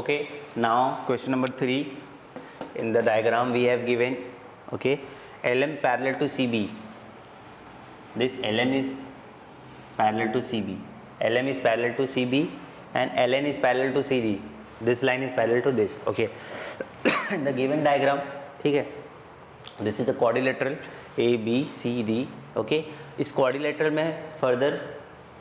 Okay, now question number 3. In the diagram we have given, okay, LM parallel to CB. This LM is parallel to CB. LM is parallel to CB and LN is parallel to CD. This line is parallel to this. Okay. In the given diagram, ठीक है, this is the quadrilateral A B C D. Okay, इस quadrilateral में further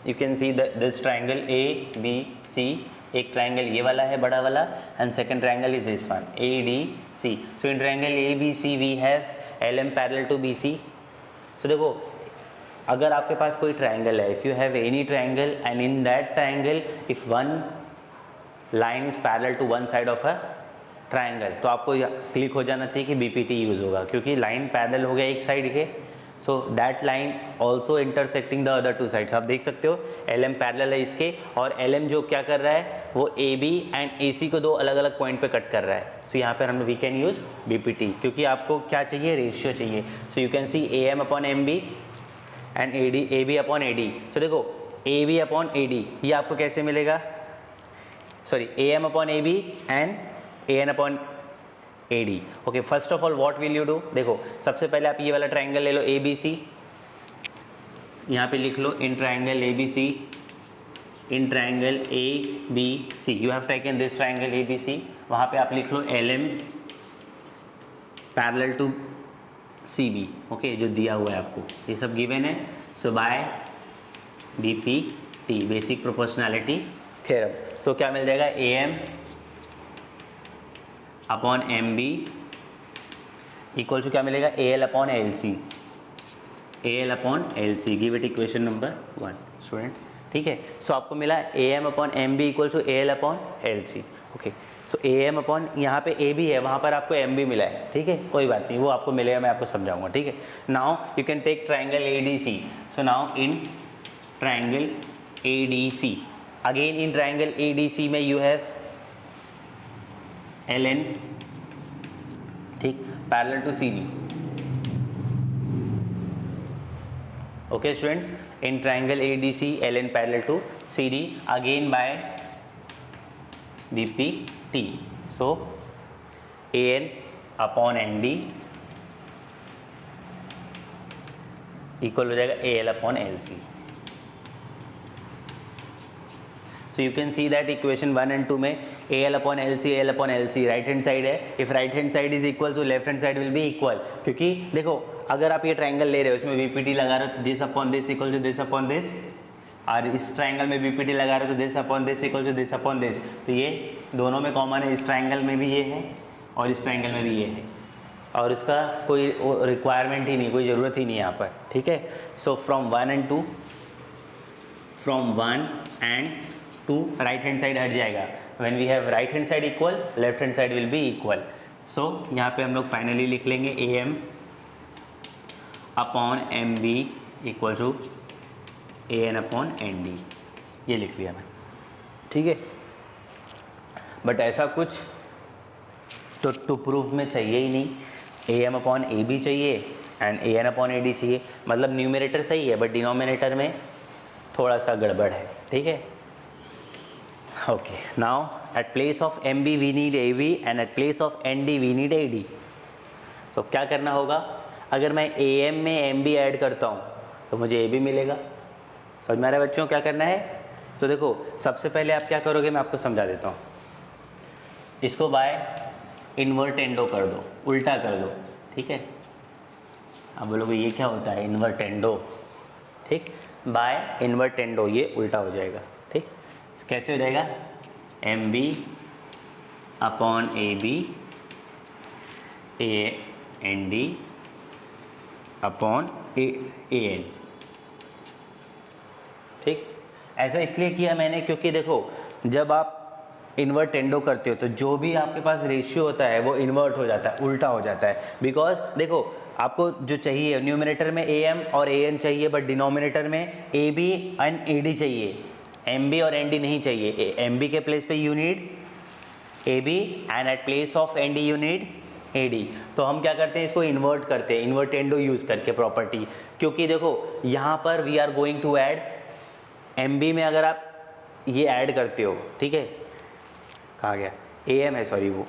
you can see that this triangle A B C. एक triangle ये वाला है बड़ा वाला and second triangle is this one A D C. So in triangle A B C we have LM parallel to BC. So देखो, अगर आपके पास कोई ट्राइंगल है, if you have any triangle and in that triangle if one line is parallel to one side of a triangle, तो आपको click हो जाना चाहिए कि BPT यूज़ होगा, क्योंकि लाइन पैरेलल हो गया एक साइड के, so that line also intersecting the other two sides. आप देख सकते हो LM पैरेलल है इसके, और LM जो क्या कर रहा है वो AB एंड AC को दो अलग अलग पॉइंट पे कट कर रहा है. सो यहाँ पर हम वी कैन यूज़ BPT, क्योंकि आपको क्या चाहिए, रेशियो चाहिए. So you can C AM upon MB and AB upon AD. सो देखो AB अपॉन AD ये आपको कैसे मिलेगा, sorry AM upon AB and AN upon AD. Okay, first of all what will you do, देखो सबसे पहले आप ये वाला ट्राइंगल ले लो ABC, यहाँ पे लिख लो in triangle ABC, in triangle ABC you have taken this triangle ABC. वहाँ पे आप लिख लो LM parallel to CB. Okay, जो दिया हुआ है आपको ये सब गिवन है. So by BPT, basic proportionality theorem, तो क्या मिल जाएगा, AM upon MB equal to क्या मिलेगा, AL upon LC. AL upon LC, give it equation number 1 student. ठीक है, सो आपको मिला AM upon MB equal to AL upon LC. Okay, so AM upon यहाँ पे AB है, वहाँ पर आपको MB मिला है. ठीक है, कोई बात नहीं, वो आपको मिलेगा, मैं आपको समझाऊंगा. ठीक है, now you can take triangle ADC. So now in triangle ADC, again in triangle ADC में यू हैव LN, ठीक, parallel to CD. Okay students, in triangle ADC LN parallel to CD again by BPT. So AN upon ND equal हो जाएगा AL upon LC. So you can see that equation 1 and 2 में AL upon LC right hand side है. If right hand side is equal तो left hand side will be equal, क्योंकि देखो अगर आप ये ट्राइंगल ले रहे हो इसमें BPT लगा रहे हो this upon this equal to this upon this, और इस ट्राइंगल में BPT लगा रहे हो तो this upon this equal to this upon this, तो ये दोनों में कॉमन है. इस ट्राइंगल में भी ये है और इस ट्राइंगल में भी ये है, और इसका कोई रिक्वायरमेंट ही नहीं, कोई ज़रूरत ही नहीं है यहाँ पर. ठीक है, so from 1 and 2, from 1 and 2 right hand side हट जाएगा. When we have right hand side equal, left hand side will be equal. So यहाँ पे हम लोग फाइनली लिख लेंगे AM upon MB equal to AN upon ND. ये लिख लिया मैं. ठीक है, बट ऐसा कुछ तो टू प्रूफ में चाहिए ही नहीं. AM अपॉन AB चाहिए एंड AN अपॉन AD चाहिए, मतलब न्यूमरेटर सही है बट डिनोमिनेटर में थोड़ा सा गड़बड़ है. ठीक है, okay, now at place of MB we need AB and at place of ND we need AD. तो क्या करना होगा, अगर मैं AM में MB ऐड करता हूँ तो मुझे AB मिलेगा. समझ में आ रहा है बच्चों क्या करना है. तो देखो सबसे पहले आप क्या करोगे, मैं आपको समझा देता हूँ. इसको बाय इन्वर्टेंडो कर दो, उल्टा कर दो. ठीक है, अब बोलोगे ये क्या होता है इन्वर्टेंडो. ठीक, बाय इन्वर्टेंडो ये उल्टा हो जाएगा. ठीक, कैसे हो जाएगा, MB upon AB ND upon AN. ठीक, ऐसा इसलिए किया मैंने क्योंकि देखो जब आप इन्वर्टेंडो करते हो तो जो भी आपके पास रेशियो होता है वो इन्वर्ट हो जाता है, उल्टा हो जाता है. बिकॉज देखो आपको जो चाहिए न्यूमरेटर में AM और AN चाहिए, बट डिनोमिनेटर में AB एंड AD चाहिए, MB और ND नहीं चाहिए. MB के प्लेस पे you need AB and at place of ND you need AD. तो हम क्या करते हैं, इसको इन्वर्ट करते हैं इन्वर्टेंडो यूज़ करके प्रॉपर्टी, क्योंकि देखो यहाँ पर we are going to add MB में अगर आप ये ऐड करते हो, ठीक है, कहाँ गया, AM है, सॉरी वो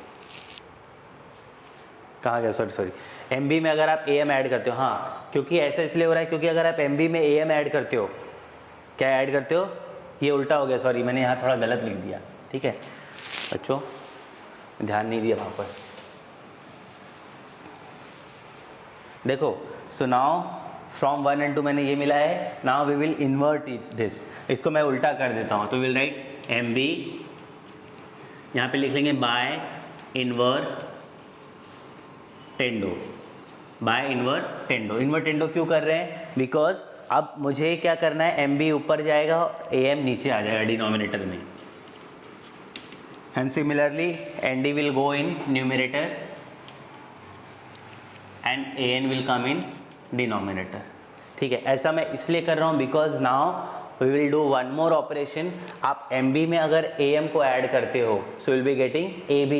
कहाँ गया, सॉरी MB में अगर आप AM ऐड करते हो, हाँ क्योंकि ऐसा इसलिए हो रहा है क्योंकि अगर आप MB में AM ऐड करते हो, क्या ऐड करते हो, ये उल्टा हो गया, सॉरी मैंने यहाँ थोड़ा गलत लिख दिया, ठीक है बच्चों, ध्यान नहीं दिया वहाँ पर। देखो सो नाउ फ्रॉम 1 and 2 मैंने ये मिला है, now we will invert it this, इसको मैं उल्टा कर देता हूँ, तो विल राइट MB, यहाँ पे लिख लेंगे by invertendo, by invertendo. Invertendo क्यों कर रहे हैं, बिकॉज अब मुझे क्या करना है, MB ऊपर जाएगा और AM नीचे आ जाएगा डिनोमिनेटर में, and similarly ND will go in numerator and AN will come in denominator, ठीक है। ऐसा मैं इसलिए कर रहा हूँ because now we will do one more operation. आप MB में अगर AM को ऐड करते हो so will be getting AB,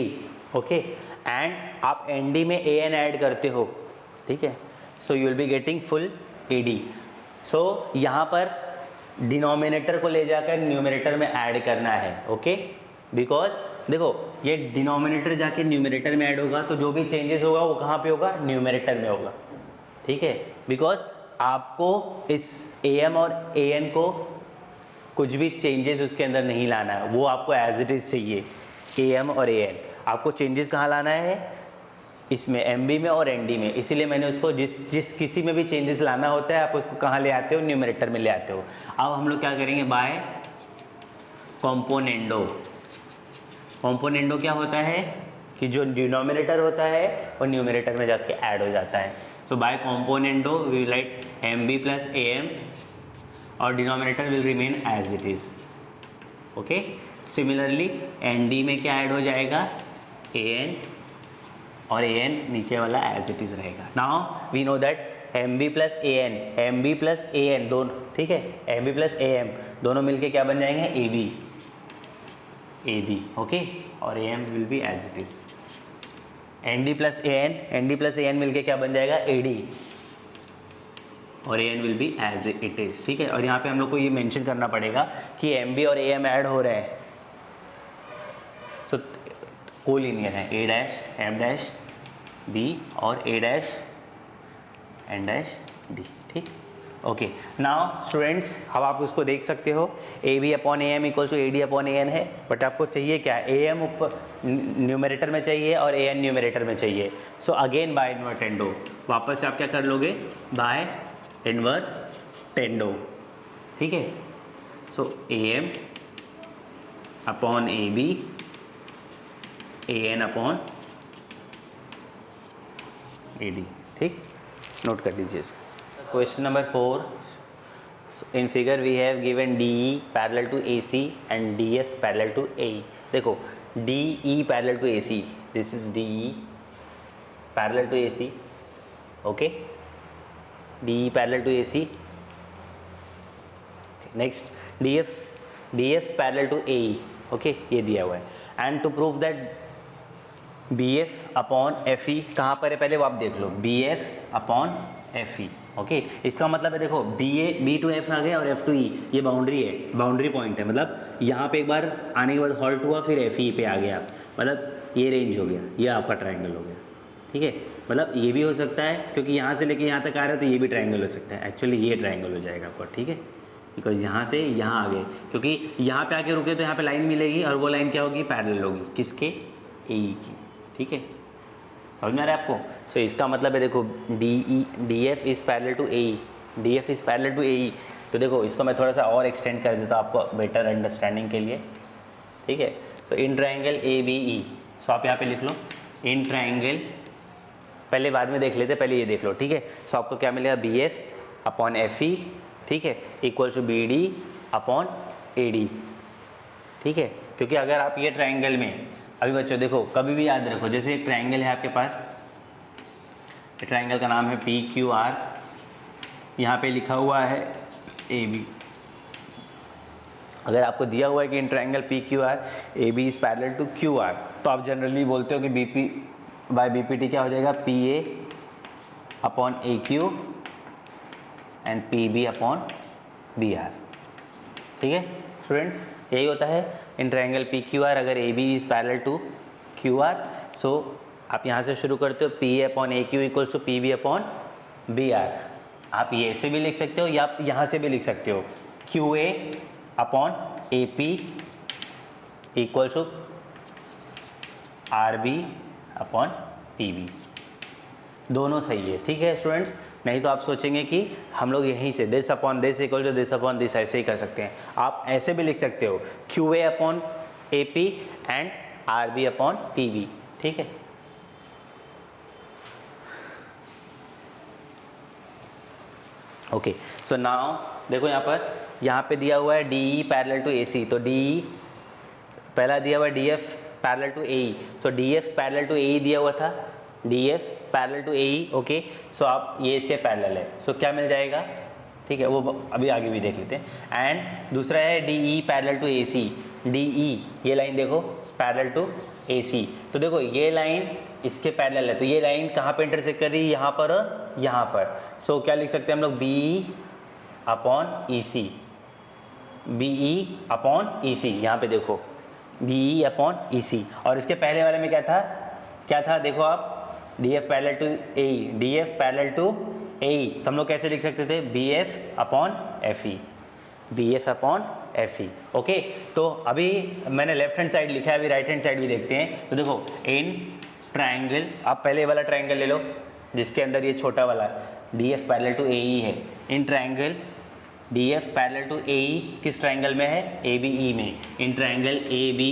okay, and आप ND में AN ऐड करते हो, ठीक है, so you will be getting full AD। So यहाँ पर डिनोमिनेटर को ले जाकर न्यूमरेटर में ऐड करना है, ओके, बिकॉज देखो ये डिनोमिनेटर जाके न्यूमरेटर में ऐड होगा तो जो भी चेंजेस होगा वो कहाँ पे होगा, न्यूमरेटर में होगा, ठीक है, बिकॉज आपको इस AM और AN को कुछ भी चेंजेस उसके अंदर नहीं लाना है, वो आपको एज इट इज़ चाहिए। AM और AN आपको चेंजेस कहाँ लाना है, इसमें MB में और ND में, इसीलिए मैंने उसको जिस किसी में भी चेंजेस लाना होता है आप उसको कहाँ ले आते हो, न्यूमरेटर में ले आते हो। अब हम लोग क्या करेंगे, बाय कॉम्पोनेंडो। कॉम्पोनेंडो क्या होता है कि जो डिनोमिनेटर होता है वो न्यूमरेटर में जाके ऐड हो जाता है। So by componendo we write MB plus AM और denominator will remain as it is, okay. Similarly ND में क्या ऐड हो जाएगा, AN, और AN नीचे वाला एज इट इज़ रहेगा। Now we know that MB plus AN दोनों, ठीक है, MB प्लस AM दोनों मिलके क्या बन जाएंगे, AB, ओके, और AM will be as it is. ND plus AN मिलके क्या बन जाएगा, AD, और AN will be as it is, ठीक है। और यहाँ पे हम लोग को ये मेंशन करना पड़ेगा कि MB और AM ऐड हो रहे हैं, सो कोलिनियर है, A dash M dash B और A dash N dash D, ठीक, ओके। नाउ स्टूडेंट्स अब आप उसको देख सकते हो, AB upon AM equal to AD upon AN है, बट आपको चाहिए क्या, AM ऊपर न्यूमरेटर में चाहिए और AN न्यूमरेटर में चाहिए। सो अगेन बाय इन्वर्टेंडो, वापस से आप क्या कर लोगे, बाय इन्वर्टेंडो, ठीक है। सो AM upon AB, AN upon AD, ठीक, नोट कर लीजिए इसको। Question number 4. So, in figure we have given DE parallel to AC and DF parallel to AE. देखो DE parallel to AC, this is DE parallel to AC, okay, DE parallel to AC. Okay. Next DF parallel to AE, okay, ये दिया हुआ है। And to prove that BF upon FE कहाँ पर है, पहले वो आप देख लो, BF अपॉन FE, ओके, इसका मतलब है देखो B टू F आ गया और F टू E, ये बाउंड्री है, बाउंड्री पॉइंट है, मतलब यहाँ पे एक बार आने के बाद हॉल्ट हुआ फिर FE पे आ गया, मतलब ये रेंज हो गया, ये आपका ट्रायंगल हो गया, ठीक है। मतलब ये भी हो सकता है क्योंकि यहाँ से लेके यहाँ तक आ रहा है तो ये भी ट्रायंगल हो सकता है, एक्चुअली ये ट्रायंगल हो जाएगा आपका, ठीक है, बिकॉज यहाँ से यहाँ आ गए, क्योंकि यहाँ पे आके रुके तो यहाँ पे लाइन मिलेगी और वो लाइन क्या होगी, पैरेलल होगी, किसके, AE की, ठीक है, समझ में आ रहा है आपको। सो इसका मतलब है देखो DF is parallel to AE, DF is parallel to AE, तो देखो इसको मैं थोड़ा सा और एक्सटेंड कर देता हूँ आपको बेटर अंडरस्टैंडिंग के लिए, ठीक है। सो इन ट्रायंगल ABE, सो आप यहाँ पे लिख लो इन ट्रायंगल, पहले बाद में देख लेते, पहले ये देख लो, ठीक है। सो आपको क्या मिलेगा, BF अपॉन FE, ठीक है, equal to BD upon AD, ठीक है, क्योंकि अगर आप ये ट्रायंगल में, अभी बच्चों देखो कभी भी याद रखो, जैसे एक ट्रायंगल है आपके पास, ट्रायंगल का नाम है PQR, यहाँ पे लिखा हुआ है AB। अगर आपको दिया हुआ है कि in triangle PQR AB is parallel to QR, तो आप जनरली बोलते हो कि BP बाय BPT क्या हो जाएगा, PA upon AQ and PB upon BR, ठीक है स्टूडेंट्स, यही होता है इन ट्रायंगल PQR अगर AB is parallel to Q R. So आप यहाँ से शुरू करते हो P A upon A Q equals to P B upon B R. आप ये ऐसे भी लिख सकते हो या आप यहाँ से भी लिख सकते हो Q A upon A P equals to R B upon P B. दोनों सही है, ठीक है स्टूडेंट्स। नहीं तो आप सोचेंगे कि हम लोग यहीं से this upon this equal to this upon this ऐसे ही कर सकते हैं। आप ऐसे भी लिख सकते हो Q A upon A P and R B upon P B, ठीक है। ओके, सो नाउ देखो यहाँ पे दिया हुआ है D E parallel to A C. तो डी ई पहला दिया हुआ है D F parallel to A E. तो D F parallel to A E दिया हुआ था, D F parallel to A E. Okay, so आप ये इसके पैरेलल है, सो क्या मिल जाएगा, ठीक है, वो अभी आगे भी देख लेते हैं। एंड दूसरा है D E parallel to A C. D E ये लाइन देखो पैरेलल टू ए सी। तो देखो ये लाइन इसके पैरेलल है, तो ये लाइन कहाँ पे इंटरसेक्ट कर रही है, यहाँ पर और यहाँ पर। सो क्या लिख सकते हैं हम लोग, B E upon E C, B E upon E सी। यहाँ पे देखो बी ई अपॉन ई सी। और इसके पहले वाले में क्या था देखो आप, D F parallel to A E, D F parallel to A E. तो हम लोग कैसे लिख सकते थे, B F upon F E, B F upon F E. Okay, तो अभी मैंने लेफ्ट हैंड साइड लिखा है, अभी राइट हैंड साइड भी देखते हैं। तो देखो इन ट्राइंगल, आप पहले वाला ट्राइंगल ले लो जिसके अंदर ये छोटा वाला D F parallel to A E है। In triangle D F parallel to A E किस ट्राइंगल में है, ए बी ई में। In triangle A B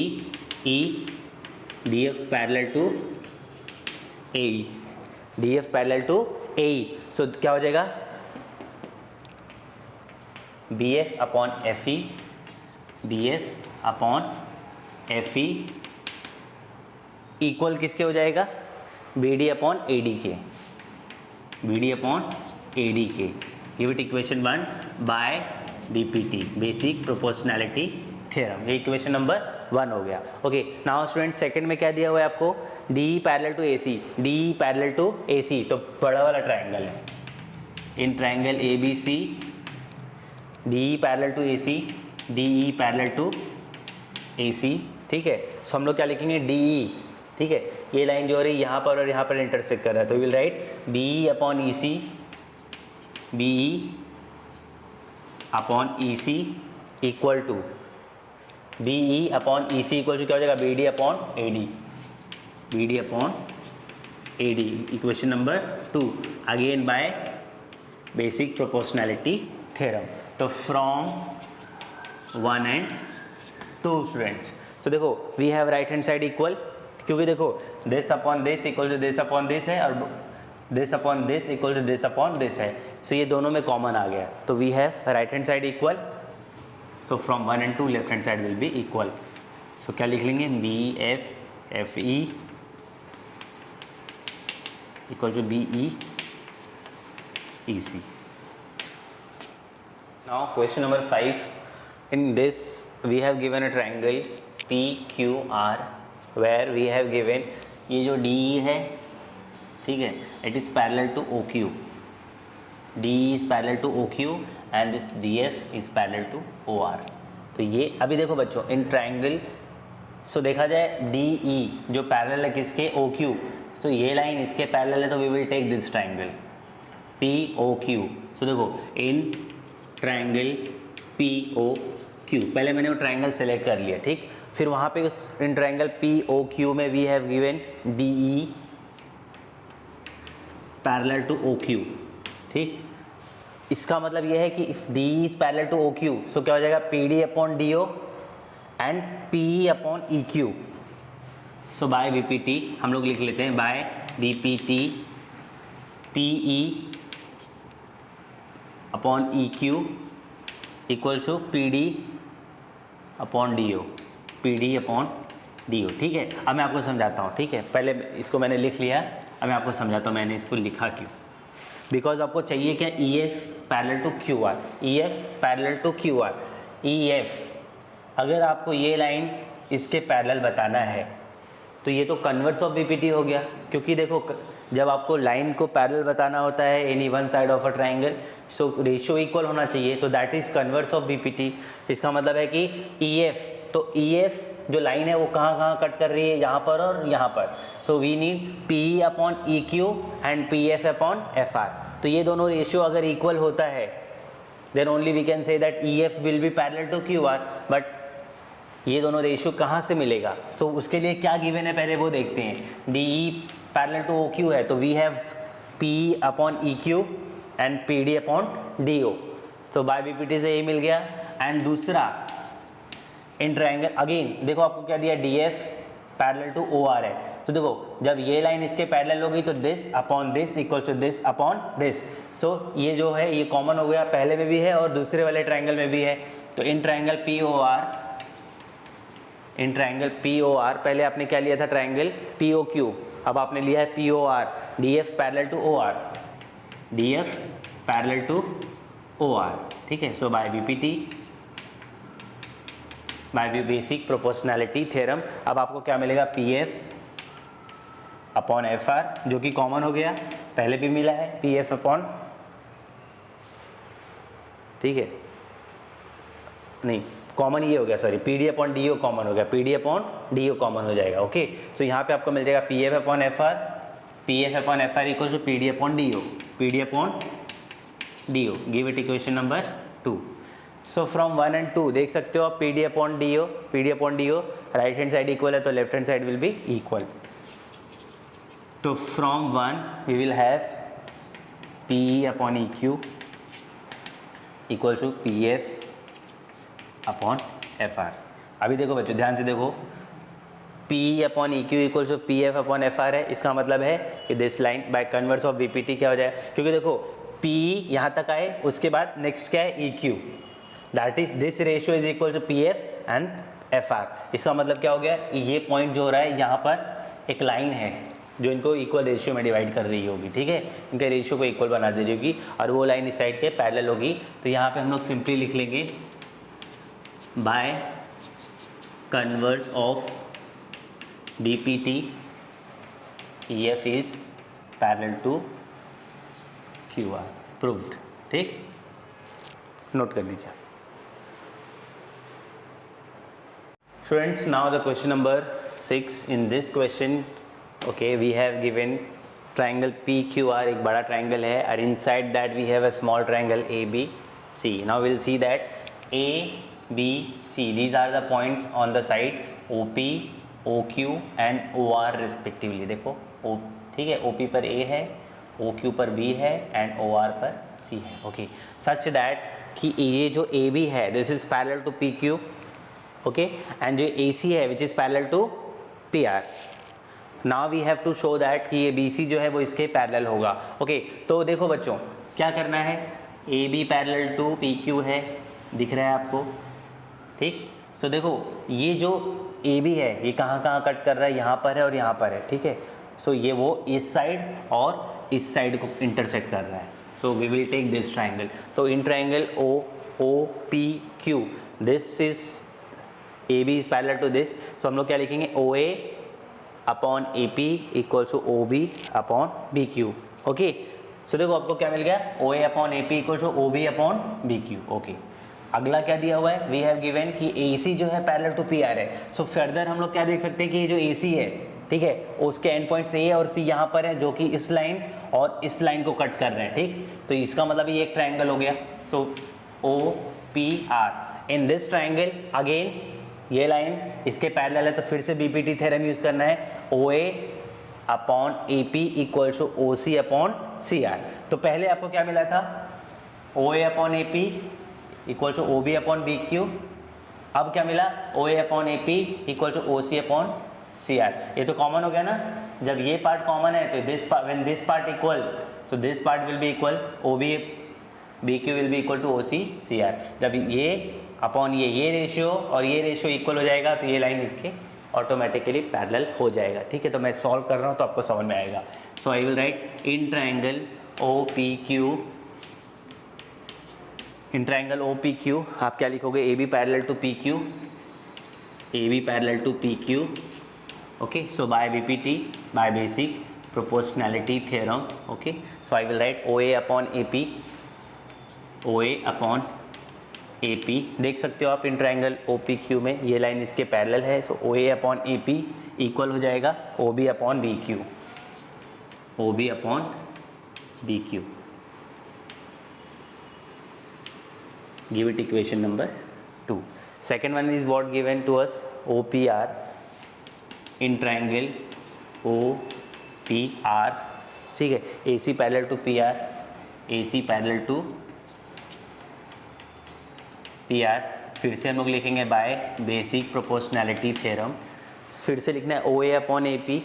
E D F parallel to A E, D F parallel to A E. So क्या हो जाएगा, B F upon F E, B F upon F E equal किसके हो जाएगा, B D upon A D के, B D upon A D के। Give it equation 1 by BPT, basic proportionality theorem. ये equation number 1 हो गया। Okay, now student second में क्या दिया हुआ है आपको, D parallel to A C, D parallel to A C. तो बड़ा वाला ट्राइंगल है, in triangle A B C D parallel to A C, D E parallel to A C, ठीक है। सो हम लोग क्या लिखेंगे, डी ई, ठीक है। ये लाइन जो हो रही है यहाँ पर और यहाँ पर इंटरसेक्ट कर रहा है, तो will write B E upon E C, B E upon E C equal to B E upon E C equal to क्या हो जाएगा, B D upon A D, B D upon A D. Equation number 2 again by basic proportionality theorem. तो from 1 and 2 students. तो देखो we have right hand side equal, क्योंकि देखो this upon this equal to this upon this है और this upon this equal to this upon this है। So ये दोनों में कॉमन आ गया, तो we have right hand side equal. So from 1 and 2 left hand side will be equal. So क्या लिख लेंगे, B F F E equal to B E E C. Now question number 5. In this we have given a triangle PQR where we have given ये जो DE है, ठीक है, it is parallel to OQ. DE is parallel to OQ and this DF is parallel to OR. तो ये अभी देखो बच्चों इन ट्राइंगल, सो देखा जाए DE जो पैरेलल है किसके, OQ। सो ये लाइन इसके पैरेलल है, तो we will take this triangle POQ। So देखो इन ट्राइंगल POQ, पहले मैंने वो ट्राइंगल सेलेक्ट कर लिया, ठीक। फिर वहाँ पे उस इन ट्राइंगल POQ में we have given DE parallel to OQ, ठीक। इसका मतलब ये है कि if DE is parallel to OQ, so क्या हो जाएगा, PD upon DO and PE upon EQ। So by BPT हम लोग लिख लेते हैं, by BPT PE upon EQ equal to PD upon DO, PD upon DO, ठीक है। अब मैं आपको समझाता हूँ, ठीक है। पहले इसको मैंने लिख लिया, अब मैं आपको समझाता हूँ मैंने इसको लिखा क्यों। बिकॉज आपको चाहिए क्या, EF parallel to QR, EF parallel to QR। EF अगर आपको ये लाइन इसके पैरेलल बताना है तो ये तो कन्वर्स ऑफ BPT हो गया, क्योंकि देखो जब आपको लाइन को पैरेलल बताना होता है any one side of a triangle, so ratio equal होना चाहिए, तो that is converse of BPT। इसका मतलब है कि EF, तो EF जो लाइन है वो कहाँ कहाँ कट कर रही है, यहाँ पर और यहाँ पर. So we need P upon E Q and P F upon F R. तो ये दोनों रेशियो अगर इक्वल होता है then only we can say that E F will be parallel to Q R. But ये दोनों रेशियो कहाँ से मिलेगा, तो उसके लिए क्या गिवन है पहले वो देखते हैं. D E parallel to O Q है तो we have P upon E Q and P D upon D O. तो बाय बीपीटी से ये मिल गया. एंड दूसरा इन ट्रायंगल अगेन देखो आपको क्या दिया, D F parallel to O R है. तो देखो जब ये लाइन इसके पैरेलल होगी तो this upon this equal to this upon this. So ये जो है ये कॉमन हो गया, पहले में भी है और दूसरे वाले ट्रायंगल में भी है. तो in triangle P O R, in triangle P O R पहले आपने क्या लिया था, ट्रायंगल पी ओ क्यू. अब आपने लिया है P O R, D F parallel to O R, D F parallel to O R. ठीक है. So by BPT, by basic proportionality theorem अब आपको क्या मिलेगा, P F upon F R जो कि कॉमन हो गया, पहले भी मिला है पी एफ अपॉन, ठीक है नहीं कॉमन ये हो गया, sorry P D upon D O common हो गया, P D upon D O common हो जाएगा. ओके. सो यहाँ पे आपको मिल जाएगा P F upon F R, P F upon F R equal to P D upon D O, P D upon D O. Give it equation number 2. So from 1 and 2 देख सकते हो आप P D upon D O, P D upon D O right hand side equal है तो left hand side will be equal. तो from 1 we will have P upon E Q equal to P F upon F R. अभी देखो बच्चों ध्यान से देखो, P upon E Q equal to P F upon F R है. इसका मतलब है कि this line by converse of BPT क्या हो जाए, क्योंकि देखो P यहाँ तक आए उसके बाद नेक्स्ट क्या है E Q, that is this ratio is equal to P F and F R. इसका मतलब क्या हो गया, ये पॉइंट जो हो रहा है यहाँ पर एक लाइन है जो इनको इक्वल रेशियो में डिवाइड कर रही होगी. ठीक है, इनके रेशियो को इक्वल बना दे रही होगी और वो लाइन इस साइड के पैरेलल होगी. तो यहाँ पे हम लोग सिंपली लिख लेंगे bye converse of BPT EF is parallel to QR. Proved. ठीक, नोट कर लीजिए. Students, now the question number 6. In this question, okay, we have given triangle PQR, एक बड़ा triangle है, and inside that we have a small triangle ABC. Now we'll see that ABC, these are the points on the side OP, OQ and OR respectively. देखो O, ठीक है, OP पर A है, OQ पर B है and OR पर C है. Okay, such that कि ये जो AB है this is parallel to PQ, okay, and जो AC है which is parallel to PR. Now we have to show that कि ये BC जो है वो इसके पैरेलल होगा. ओके, तो देखो बच्चों क्या करना है, AB पैरेलल टू PQ है, दिख रहा है आपको, ठीक. सो देखो ये जो AB है ये कहाँ कहाँ कट कर रहा है, यहाँ पर है और यहाँ पर है, ठीक है. सो ये वो इस साइड और इस साइड को इंटरसेक्ट कर रहा है. So we will take this triangle. तो in triangle OPQ this is AB is parallel to this. तो हम लोग क्या लिखेंगे, OA upon AP equal to OB upon BQ. Okay, so देखो आपको क्या मिल गया, OA upon AP equal to OB upon BQ. Okay, अगला क्या दिया हुआ है, वी हैव गिवन कि AC जो है पैरेलल टू PR है. सो फर्दर हम लोग क्या देख सकते हैं कि ये जो AC है, ठीक है, उसके एंड पॉइंट्स A और C यहाँ पर है जो कि इस लाइन और इस लाइन को कट कर रहे हैं, ठीक. तो इसका मतलब ये एक ट्राइंगल हो गया. सो OPR in this triangle again ये लाइन इसके पैरेलल है तो फिर से बीपीटी थ्योरम यूज करना है, OA upon AP equal to OC upon CR. तो पहले आपको क्या मिला था, OA upon AP equal to OB upon BQ. अब क्या मिला, OA upon AP equal to OC upon CR. ये तो कॉमन हो गया ना, जब ये पार्ट कॉमन है तो this when this part equal, so this part will be equal, OB BQ will be equal to OC CR. जब ये अपॉन ये रेशियो और ये रेशियो इक्वल हो जाएगा तो ये लाइन इसके ऑटोमेटिकली पैरेलल हो जाएगा, ठीक है. तो मैं सॉल्व कर रहा हूँ तो आपको समझ में आएगा. So I will write in triangle OPQ, in triangle OPQ आप क्या लिखोगे, AB parallel to PQ, AB parallel to PQ. Okay, so by BPT, by basic proportionality theorem. Okay, so I will write OA upon AP, OA upon A P, देख सकते हो आप in triangle O P Q में ये line इसके parallel है, so O A upon A P equal हो जाएगा ओ B upon B Q, O B upon B Q. Give it equation number 2. Second one is what given to us, OPR in triangle OPR, ठीक है, AC parallel to PR, AC parallel to PR. फिर से हम लोग लिखेंगे bye basic proportionality theorem. फिर से लिखना है OA upon AP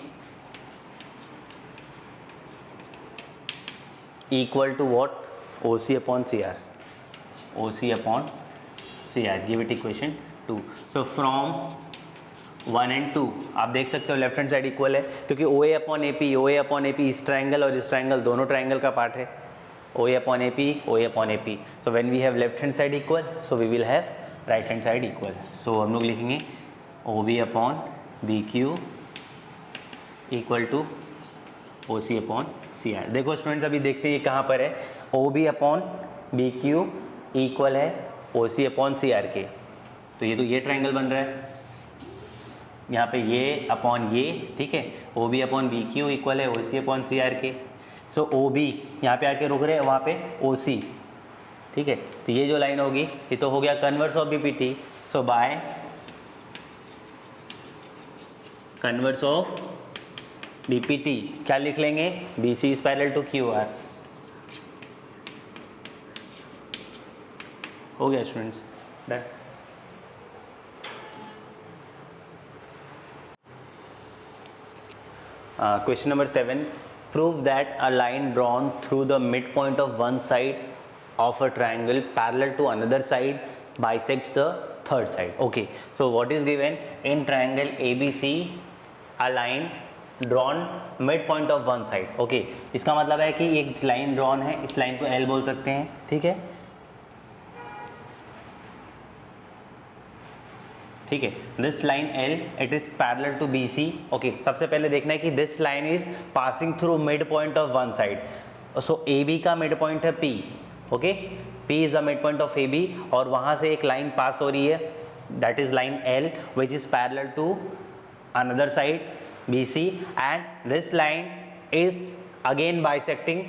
equal to what, OC upon CR, OC upon CR. Give it equation 2. So from 1 and 2 आप देख सकते हो लेफ्ट हैंड साइड इक्वल है, क्योंकि OA upon AP, OA upon AP इस ट्राइंगल और इस ट्राइंगल दोनों ट्राइंगल का पार्ट है. OA upon AP, OA upon AP. So when we have left hand side equal, so we will have right hand side equal. सो हम लोग लिखेंगे OB upon BQ equal to OC upon CR. देखो students, अभी देखते हैं ये कहाँ पर है. OB अपॉन BQ इक्वल है OC अपॉन CR के. तो ये ट्राइंगल बन रहा है यहाँ पे, ये अपॉन ये, ठीक है. OB अपॉन BQ इक्वल है OC अपॉन CR के. सो OB यहाँ पे आके रुक रहे हैं, वहाँ पे OC, ठीक है. तो ये जो लाइन होगी ये तो हो गया converse of BPT. So by converse of BPT क्या लिख लेंगे, BC is parallel to QR. हो गया students, done. Question number 7. Prove that a line drawn through the mid point of one side of a triangle parallel to another side bisects the third side. Okay, so what is given in triangle ABC, a line drawn mid point of one side. Okay, इसका मतलब है कि एक line drawn है, इस line को L बोल सकते हैं, ठीक है, ठीक है. This line L, it is parallel to BC. Okay, सबसे पहले देखना है कि this line is passing through mid point of one side. So AB का मिड पॉइंट है P. Okay, P is the mid point of AB और वहां से एक लाइन पास हो रही है, that is line L which is parallel to another side BC, and this line is again bisecting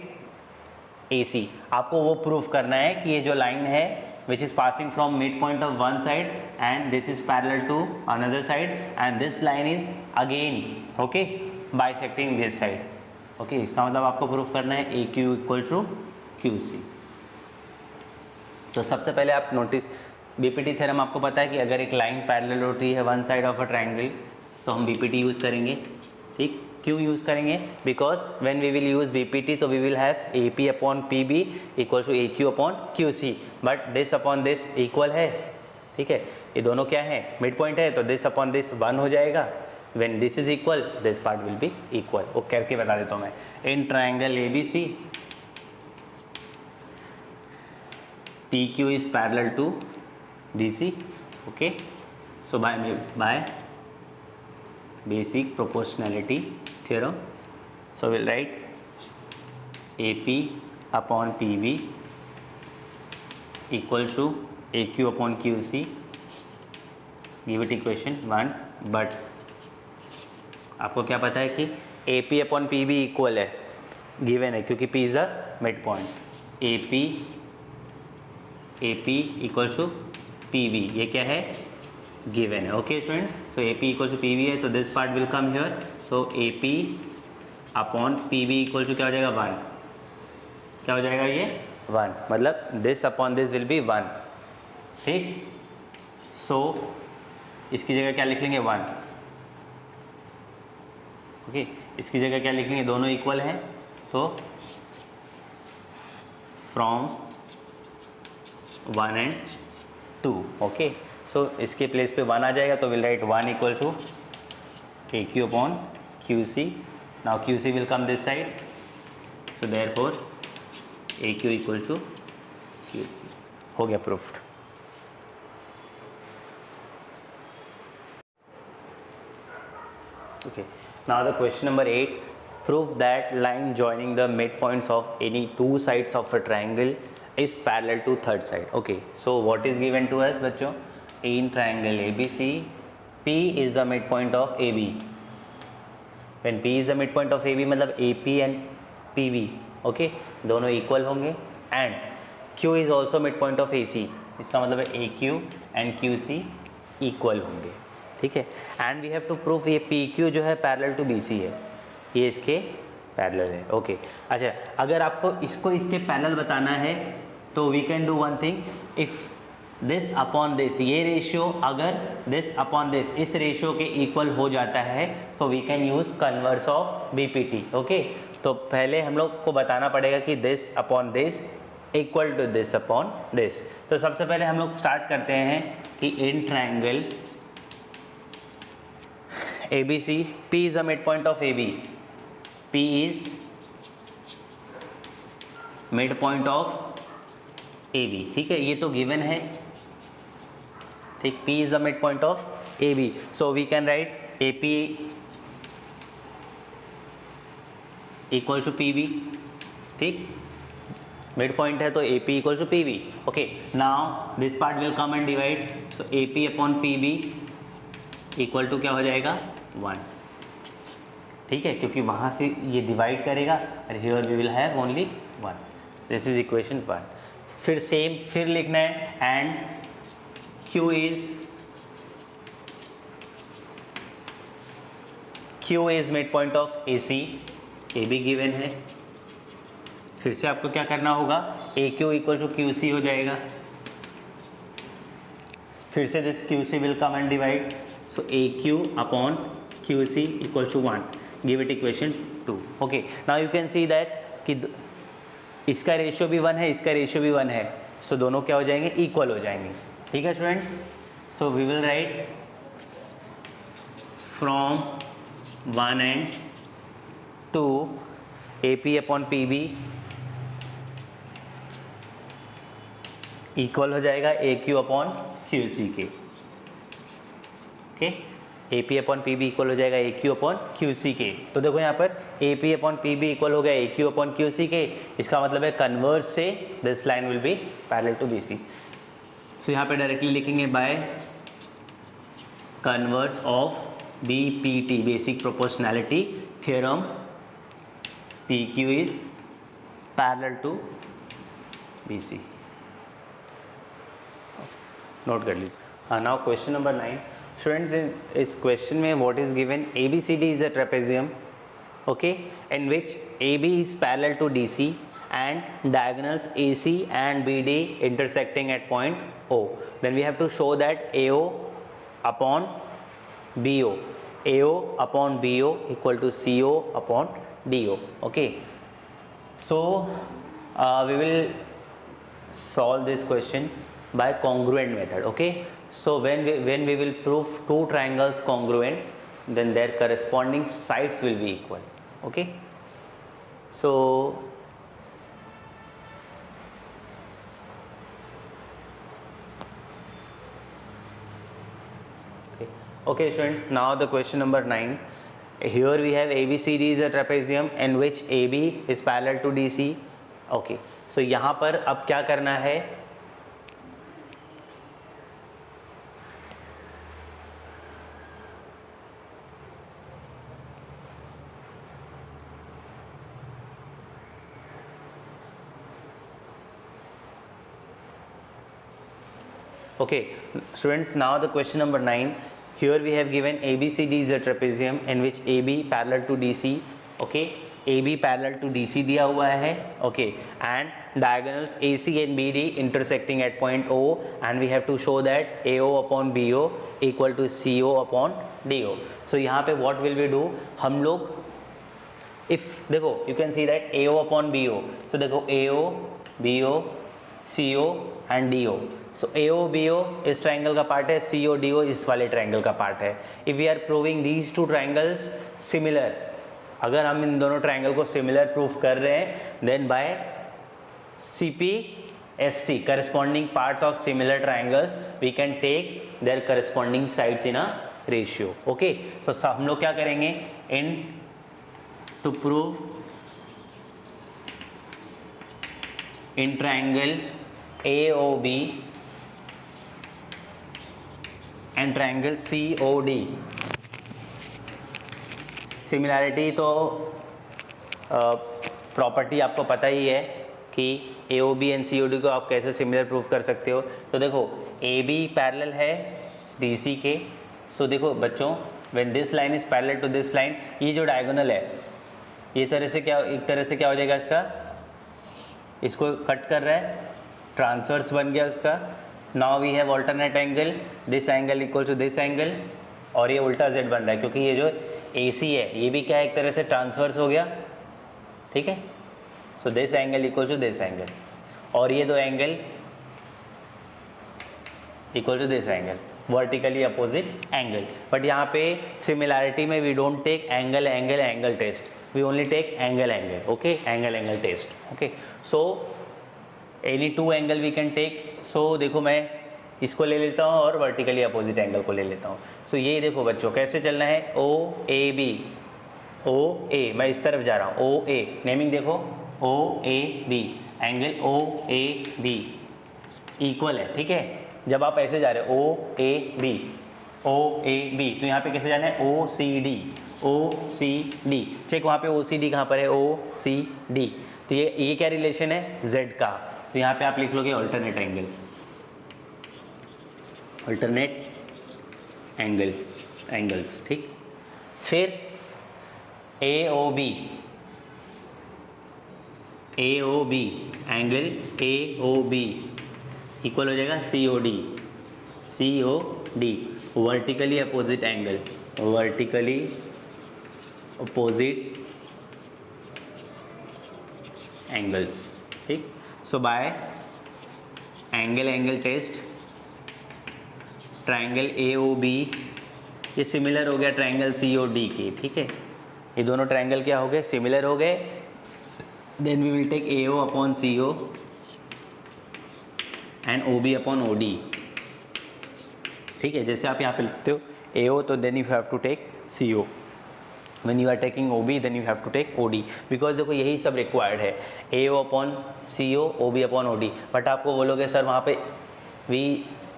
AC. आपको वो प्रूफ करना है कि ये जो लाइन है which is passing from midpoint of one side and this is parallel to another side and this line is again okay bisecting this side. okay, इसका मतलब आपको प्रूफ करना है AQ इक्वल टू QC. तो सबसे पहले आप नोटिस, BPT थ्योरम आपको पता है कि अगर एक लाइन पैरेलल होती है one side of a triangle तो हम BPT यूज़ करेंगे. ठीक, क्यों यूज़ करेंगे, because when we will use BPT तो we will have AP upon PB equal to AQ upon QC, but this upon this equal है, ठीक है. ये दोनों क्या है, मिड पॉइंट है, तो दिस अपॉन दिस 1 हो जाएगा. When this is equal this part will be equal. वो करके बता देता हूँ मैं. In triangle ABC PQ is parallel to BC. Okay, so by basic proportionality theorem, so we'll write AP upon PB equals to AQ upon QC. give it equation 1. but आपको क्या पता है कि AP upon PB इक्वल है, given है, क्योंकि P is a mid point. AP equal to PB, ये क्या है, गिवन है. Okay students, so AP equal to PB है, तो this part will come here. So AP upon PB equal to क्या हो जाएगा, 1. क्या हो जाएगा ये, 1. मतलब this upon this will be 1. ठीक, सो इसकी जगह क्या लिख लेंगे, 1. ओके, इसकी जगह क्या लिख लेंगे, दोनों इक्वल हैं, तो फ्रॉम 1 and 2. ओके, सो इसके प्लेस पे 1 आ जाएगा, तो will write 1 equal to AQ upon QC. Now QC will come this side, so therefore AQ equal to QC. हो गया proofed. Okay, now the question number 8. Prove that line joining the midpoints of any two sides of a triangle is parallel to third side. Okay, so what is given to us बच्चों? In triangle ABC, P is the midpoint of AB. When P is the midpoint of AB मतलब AP and PB, okay, दोनों equal होंगे, and Q is also midpoint of AC, इसका मतलब है AQ and QC equal होंगे, ठीक है. And we have to prove ये PQ जो है parallel to BC है, ये इसके पैरेलल है. ओके अच्छा, अगर आपको इसको इसके पैरेलल बताना है तो we can do one thing. If this upon this, ये रेशियो अगर दिस अपॉन दिस इस रेशियो के इक्वल हो जाता है तो we can use converse of BPT. Okay, तो पहले हम लोग को बताना पड़ेगा कि this upon this equal to this upon this. तो सबसे पहले हम लोग स्टार्ट करते हैं कि in triangle ABC, P is the midpoint of AB. P is midpoint of AB, ठीक है, ये तो गिवन है, ठीक. P is the midpoint of AB, so we can write AP equal to PB, ठीक. midpoint है तो AP equal to PB. okay, now this part will come and divide, so AP upon PB equal to क्या हो जाएगा 1, ठीक है, क्योंकि वहाँ से ये डिवाइड करेगा और here we will have only 1. This is equation 1. फिर सेम फिर लिखना है and Q is mid point of AC, AB given है. फिर से आपको क्या करना होगा, AQ इक्वल टू QC हो जाएगा. फिर से this QC will come and divide, so AQ upon QC equal to 1. Give it equation 2. Okay, now you can see that कि इसका रेशियो भी 1 है, इसका रेशियो भी 1 है, सो दोनों क्या हो जाएंगे, इक्वल हो जाएंगे, ठीक है students. So we will write from 1 and 2 AP upon PB equal हो जाएगा AQ अपॉन QC के. Okay, AP upon PB equal हो जाएगा AQ अपॉन QC के. तो देखो यहाँ पर AP अपॉन PB इक्वल हो गया AQ अपॉन QC के. इसका मतलब है कन्वर्स से this line will be parallel to BC. So यहाँ पे डायरेक्टली लिखेंगे by converse of BPT, basic proportionality theorem, PQ is parallel to BC. Note कर लीजिए. हाँ, नाउ क्वेश्चन नंबर 9. स्टूडेंट्स, इस क्वेश्चन में what is given, ABCD is a trapezium, okay, in which AB is parallel to DC and diagonals AC and BD intersecting at point O. Then we have to show that AO upon BO, AO upon BO equal to CO upon DO. Okay, so we will solve this question by congruent method. Okay, so when we will prove two triangles congruent, then their corresponding sides will be equal. Okay, so okay students, now the question number 9. Here we have ABCD is a trapezium in which AB is parallel to DC. Okay, so यहाँ पर अब क्या करना है, okay students, now the question number 9. Here we have given ABCD is a trapezium in which AB parallel to DC. Okay, AB parallel to DC दिया हुआ है. Okay, and diagonals AC and BD intersecting at point O, and we have to show that AO upon BO equal to CO upon DO. So यहाँ पे what will we do, हम लोग if देखो you can see that AO upon BO, so देखो AO BO CO and DO. So AO BO इस triangle का part है, CO DO इस वाले ट्राइंगल का पार्ट है. If we are proving these two triangles similar, अगर हम इन दोनों ट्राइंगल को सिमिलर प्रूफ कर रहे हैं, then by CPST corresponding parts of similar triangles we can take their corresponding sides in a ratio. Okay, so हम लोग क्या करेंगे, in to prove in triangle AOB and triangle COD। Similarity तो property आपको पता ही है कि AOB एंड COD को आप कैसे सिमिलर प्रूफ कर सकते हो। तो देखो AB पैरेलल है DC के, सो देखो बच्चों when this line is parallel to this line, ये जो डायगोनल है ये तरह से क्या, एक तरह से क्या हो जाएगा इसका, इसको कट कर रहा है, ट्रांसवर्स बन गया उसका। Now we have alternate angle, this angle equal to this angle, और ये उल्टा Z बन रहा है क्योंकि ये जो AC है ये भी क्या है, एक तरह से ट्रांसवर्स हो गया, ठीक है। So this angle equal to this angle, और ये दो angle equal to this angle, vertically opposite angle. But यहाँ पे सिमिलैरिटी में we don't take angle angle angle test, we only take angle angle, okay, angle angle test, okay. So any two angle we can take. So देखो मैं इसको ले लेता हूँ और वर्टिकली अपोजिट एंगल को ले लेता हूँ। सो ये देखो बच्चों कैसे चलना है, OAB, OA, मैं इस तरफ जा रहा हूँ, OA, नेमिंग देखो OAB, एंगल OAB इक्वल है, ठीक है। जब आप ऐसे जा रहे हो OAB, OAB, तो यहाँ पे कैसे जाना है, OCD, OCD, चेक वहाँ पे OCD कहाँ पर है, OCD, तो ये क्या रिलेशन है, Z का, तो यहाँ पे आप लिख लोगे ऑल्टरनेट एंगल, ऑल्टरनेट एंगल्स, ठीक। फिर AOB एंगल AOB इक्वल हो जाएगा COD, vertically opposite angle, vertically opposite angles, ठीक। So by angle test triangle AOB ये सिमिलर हो गया ट्राइंगल COD के, ठीक है। ये दोनों ट्राइंगल क्या हो गए, सिमिलर हो गए। Then we will take AO upon CO and OB upon OD, ठीक है। जैसे आप यहाँ पे लिखते हो AO, तो then you have to take CO, when you are taking OB then you have to take OD, because देखो यही सब रिक्वायर्ड है, AO upon CO, OB upon OD। But आपको बोलोगे सर वहाँ पे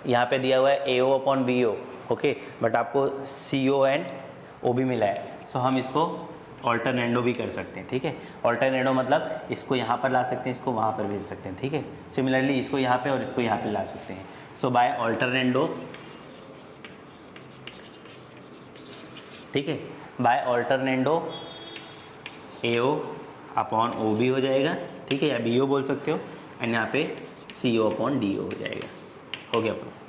यहाँ पे दिया हुआ है AO upon BO, okay, but आपको CO एंड OB मिला है, सो हम इसको ऑल्टरनेंडो भी कर सकते हैं, ठीक है। ऑल्टरनेंडो मतलब इसको यहाँ पर ला सकते हैं, इसको वहाँ पर भेज सकते हैं, ठीक है। सिमिलरली इसको यहाँ पे और इसको यहाँ पे ला सकते हैं। सो बाय ऑल्टरनेंडो, ठीक है, बाय ऑल्टरनेंडो AO अपॉन OB हो जाएगा, ठीक है, या BO बोल सकते हो, एंड यहाँ पे CO अपॉन DO हो जाएगा, हो गया proof.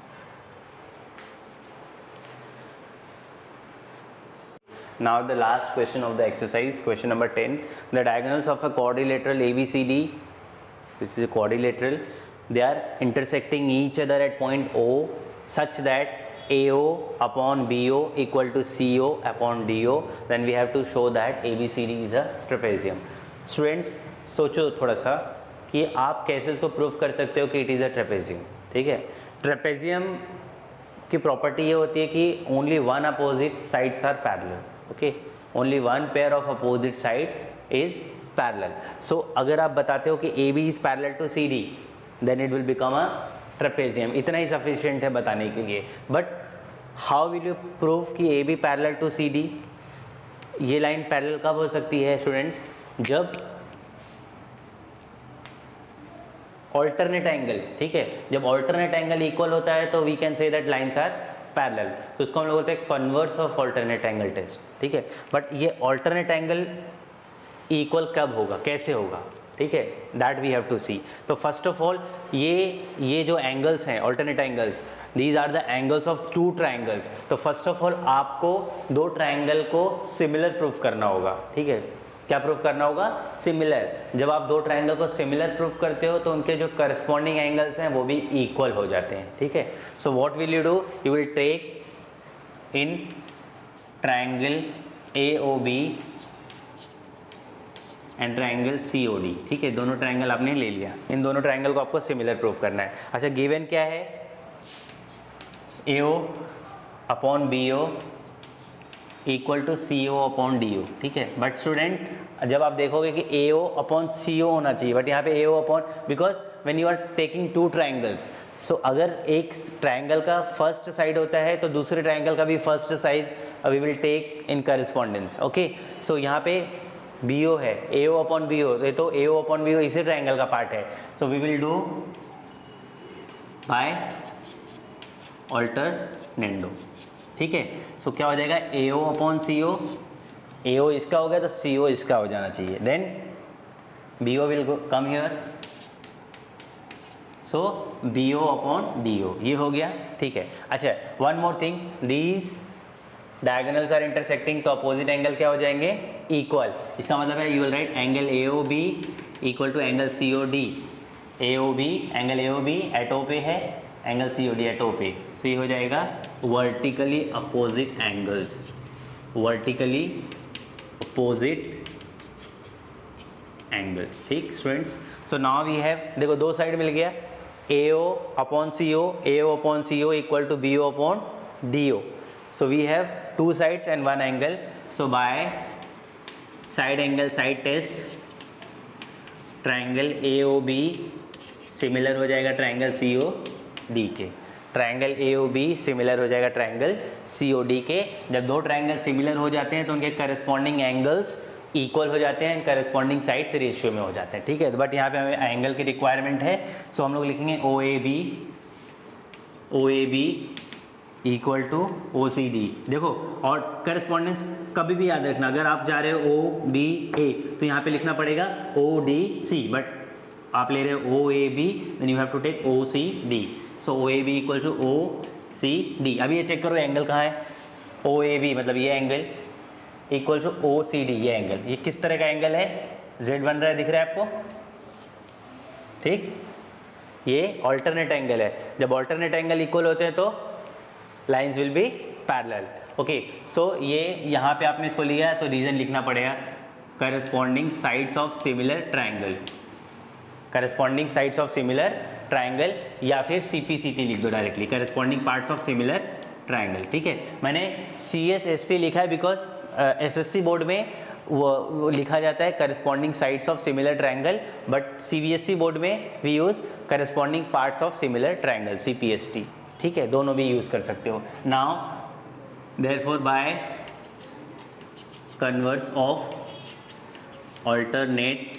Now the last question of the exercise, question number 10. The diagonals of a quadrilateral ABCD, this is a quadrilateral, they are intersecting each other at point O such that AO upon BO equal to CO upon DO. Then we have to show that ABCD is a trapezium. Students सोचो थोड़ा सा कि आप कैसे इसको proof कर सकते हो कि इट इज़ अ ट्रेपेजियम, ठीक है। ट्रेपेजियम की प्रॉपर्टी ये होती है कि only one opposite sides are parallel, okay, only one pair of opposite side is parallel. So अगर आप बताते हो कि AB is parallel to CD, then it will become a trapezium, इतना ही सफिशिएंट है बताने के लिए। But how will you prove कि AB पैरेलल टू CD? ये लाइन पैरेलल कब हो सकती है स्टूडेंट्स? जब ऑल्टरनेट एंगल, ठीक है, जब ऑल्टरनेट एंगल इक्वल होता है तो we can say that lines are parallel, तो उसको हम लोग बोलते हैं converse of alternate angle test, ठीक है। बट ये ऑल्टरनेट एंगल इक्वल कब होगा, कैसे होगा, ठीक है, that we have to see. तो फर्स्ट ऑफ ऑल ये जो एंगल्स हैं alternate angles, these are the angles of two triangles. तो फर्स्ट ऑफ ऑल आपको दो ट्राइंगल को सिमिलर प्रूफ करना होगा, ठीक है। क्या प्रूफ करना होगा? सिमिलर। जब आप दो ट्राइंगल को सिमिलर प्रूफ करते हो तो उनके जो करस्पॉन्डिंग एंगल्स हैं वो भी इक्वल हो जाते हैं, ठीक है। So what will you do, you will take in triangle AOB and triangle COD, ठीक है, दोनों ट्राइंगल आपने ले लिया, इन दोनों ट्राइंगल को आपको सिमिलर प्रूफ करना है। अच्छा, गिवन क्या है? AO upon BO equal to C O upon D O, ठीक है। बट स्टूडेंट जब आप देखोगे कि ए ओ अपॉन सी ओ होना चाहिए, बट यहाँ पे A O upon, because when you are taking two triangles, so अगर एक ट्राइंगल का फर्स्ट साइड होता है तो दूसरे ट्राइंगल का भी first side we will take in correspondence, okay. So यहाँ पे बी ओ है, ए ओ अपॉन बी ओ, तो ए ओ अपॉन बी ओ इसी ट्राइंगल का पार्ट है, so we will do by alternendo, ठीक है। सो क्या हो जाएगा, ए O upon C O, A ओ इसका हो गया तो सी ओ इसका हो जाना चाहिए, then B O will come here, so B O upon D O, ये हो गया, ठीक है। अच्छा, one more thing, these diagonals are intersecting, तो अपोजिट एंगल क्या हो जाएंगे, इक्वल। इसका मतलब है you will write angle A O B equal to angle C O D, A O B, angle A O B at O पे है, angle C O D at O पे, सो ये हो जाएगा vertically opposite angles, vertically opposite angles, ठीक students. तो now we have, देखो दो साइड मिल गया, A O upon C O, A O upon C O equal to B O upon D O, so we have two sides and one angle, so by side angle side test, triangle A O B similar हो जाएगा triangle C O D के, triangle A O B similar हो जाएगा triangle C O D के। जब दो triangle similar हो जाते हैं तो उनके करस्पॉन्डिंग एंगल्स इक्वल हो जाते हैं, करस्पॉन्डिंग साइड्स रेशियो में हो जाते हैं, ठीक है। बट यहाँ पे हमें एंगल की रिक्वायरमेंट है, सो हम लोग लिखेंगे O A B equal to O C D. देखो, और करस्पॉन्डेंस कभी भी याद रखना, अगर आप जा रहे हो ओ बी ए तो यहाँ पे लिखना पड़ेगा ओ डी सी, बट आप ले रहे हो O A B, then you have to take O C D, so O A B equal to O C D. अभी ये चेक करो एंगल कहाँ है, ओ ए बी मतलब ये angle equal to O C D, ये एंगल, ये किस तरह का एंगल है, जेड बन रहा है, दिख रहा है आपको, ठीक। ये ऑल्टरनेट एंगल है, जब ऑल्टरनेट एंगल इक्वल होते हैं तो lines will be parallel, okay. So ये यहाँ पे आपने इसको लिया तो रीजन लिखना पड़ेगा, corresponding sides of similar triangle, corresponding sides of similar triangle, या फिर CPCT लिख दो directly, corresponding parts of similar triangle, ठीक है। मैंने CSST लिखा है बिकॉज SSC बोर्ड में वो लिखा जाता है corresponding sides of similar triangle, but CBSE board में we use corresponding parts of similar triangle, CPST, ठीक है, दोनों भी यूज़ कर सकते हो। Now therefore by converse of alternate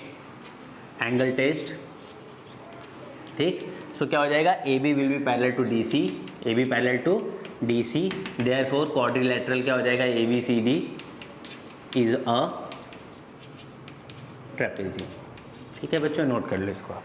angle test, ठीक। सो क्या हो जाएगा, A B will be parallel to D C, A B parallel to D C, therefore quadrilateral क्या हो जाएगा, A B C D is a trapezium, ठीक है बच्चों, नोट कर लो इसको आप।